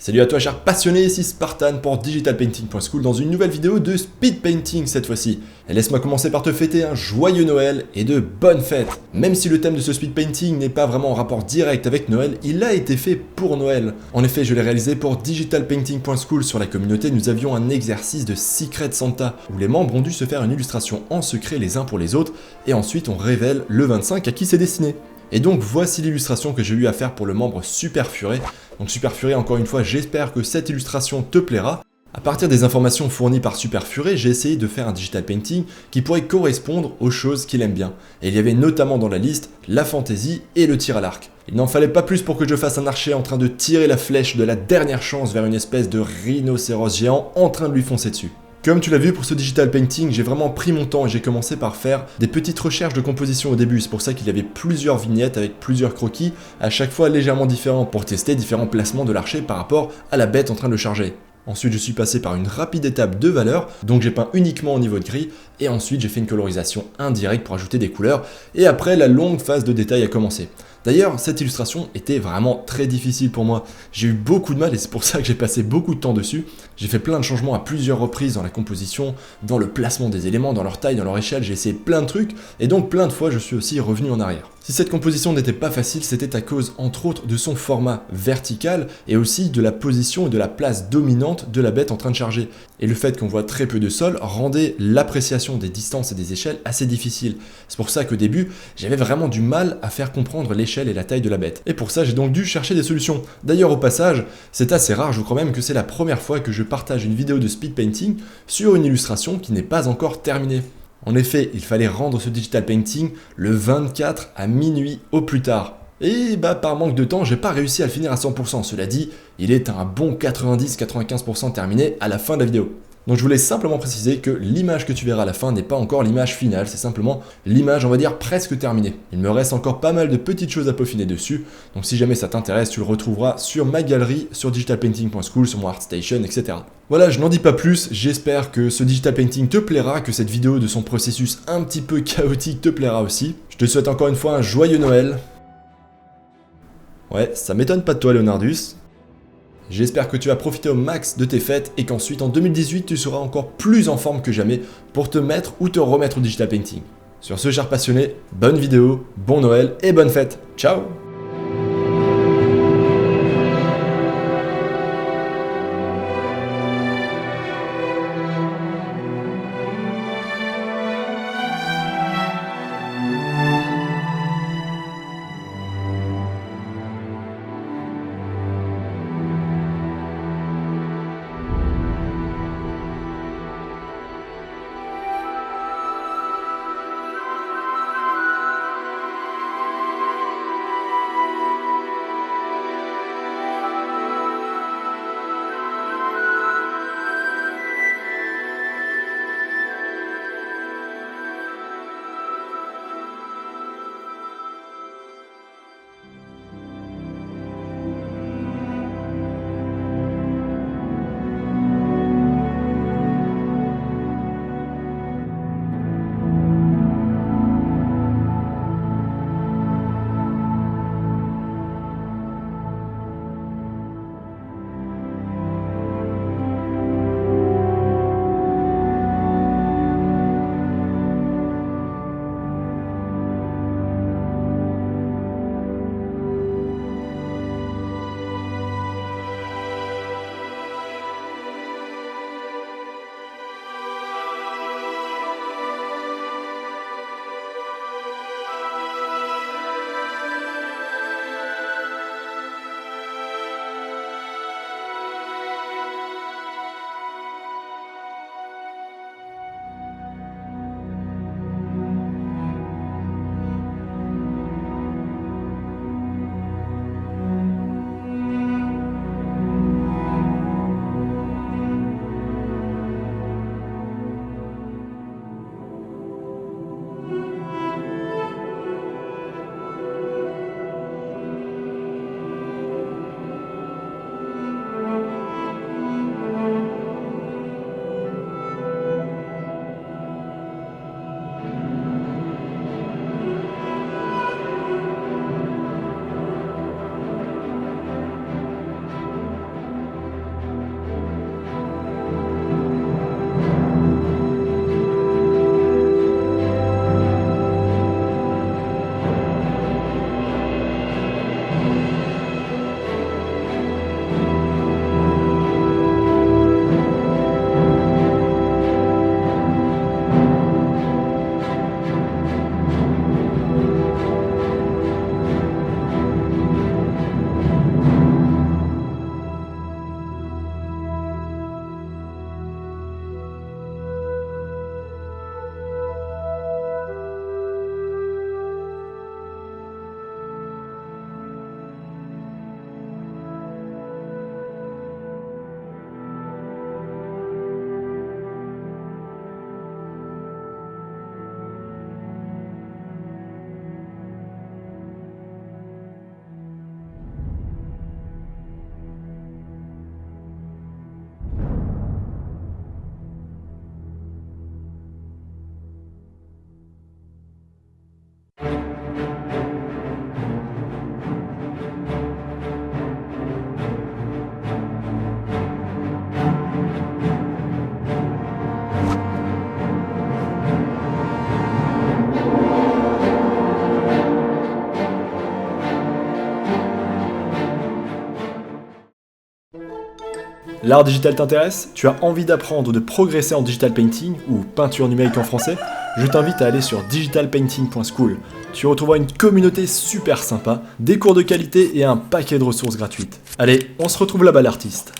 Salut à toi cher passionné, ici Spartan pour digitalpainting.school dans une nouvelle vidéo de speed painting cette fois-ci. Et laisse-moi commencer par te fêter un joyeux Noël et de bonnes fêtes. Même si le thème de ce speed painting n'est pas vraiment en rapport direct avec Noël, il a été fait pour Noël. En effet, je l'ai réalisé pour digitalpainting.school. Sur la communauté, nous avions un exercice de Secret Santa où les membres ont dû se faire une illustration en secret les uns pour les autres et ensuite on révèle le 25 à qui c'est destiné. Et donc voici l'illustration que j'ai eu à faire pour le membre Super Furet. Donc Super Furet, encore une fois, j'espère que cette illustration te plaira. À partir des informations fournies par Super Furet, j'ai essayé de faire un digital painting qui pourrait correspondre aux choses qu'il aime bien. Et il y avait notamment dans la liste la fantaisie et le tir à l'arc. Il n'en fallait pas plus pour que je fasse un archer en train de tirer la flèche de la dernière chance vers une espèce de rhinocéros géant en train de lui foncer dessus. Comme tu l'as vu pour ce digital painting, j'ai vraiment pris mon temps et j'ai commencé par faire des petites recherches de composition au début. C'est pour ça qu'il y avait plusieurs vignettes avec plusieurs croquis, à chaque fois légèrement différents, pour tester différents placements de l'archer par rapport à la bête en train de le charger. Ensuite, je suis passé par une rapide étape de valeur, donc j'ai peint uniquement au niveau de gris, et ensuite j'ai fait une colorisation indirecte pour ajouter des couleurs, et après la longue phase de détail a commencé. D'ailleurs, cette illustration était vraiment très difficile pour moi. J'ai eu beaucoup de mal et c'est pour ça que j'ai passé beaucoup de temps dessus. J'ai fait plein de changements à plusieurs reprises dans la composition, dans le placement des éléments, dans leur taille, dans leur échelle. J'ai essayé plein de trucs et donc plein de fois je suis aussi revenu en arrière. Si cette composition n'était pas facile, c'était à cause entre autres de son format vertical et aussi de la position et de la place dominante de la bête en train de charger. Et le fait qu'on voit très peu de sol rendait l'appréciation des distances et des échelles assez difficile. C'est pour ça qu'au début, j'avais vraiment du mal à faire comprendre l'échelle et la taille de la bête. Et pour ça, j'ai donc dû chercher des solutions. D'ailleurs, au passage, c'est assez rare, je crois même que c'est la première fois que je partage une vidéo de speed painting sur une illustration qui n'est pas encore terminée. En effet, il fallait rendre ce digital painting le 24 à minuit au plus tard. Et par manque de temps, j'ai pas réussi à le finir à 100%. Cela dit, il est un bon 90-95% terminé à la fin de la vidéo. Donc je voulais simplement préciser que l'image que tu verras à la fin n'est pas encore l'image finale, c'est simplement l'image, on va dire, presque terminée. Il me reste encore pas mal de petites choses à peaufiner dessus, donc si jamais ça t'intéresse, tu le retrouveras sur ma galerie, sur digitalpainting.school, sur mon ArtStation, etc. Voilà, je n'en dis pas plus, j'espère que ce digital painting te plaira, que cette vidéo de son processus un petit peu chaotique te plaira aussi. Je te souhaite encore une fois un joyeux Noël. Ouais, ça m'étonne pas de toi, Leonardus. J'espère que tu vas profiter au max de tes fêtes et qu'ensuite en 2018 tu seras encore plus en forme que jamais pour te mettre ou te remettre au digital painting. Sur ce, cher passionné, bonne vidéo, bon Noël et bonne fête. Ciao! L'art digital t'intéresse? Tu as envie d'apprendre ou de progresser en digital painting ou peinture numérique en français? Je t'invite à aller sur digitalpainting.school. Tu retrouveras une communauté super sympa, des cours de qualité et un paquet de ressources gratuites. Allez, on se retrouve là-bas l'artiste.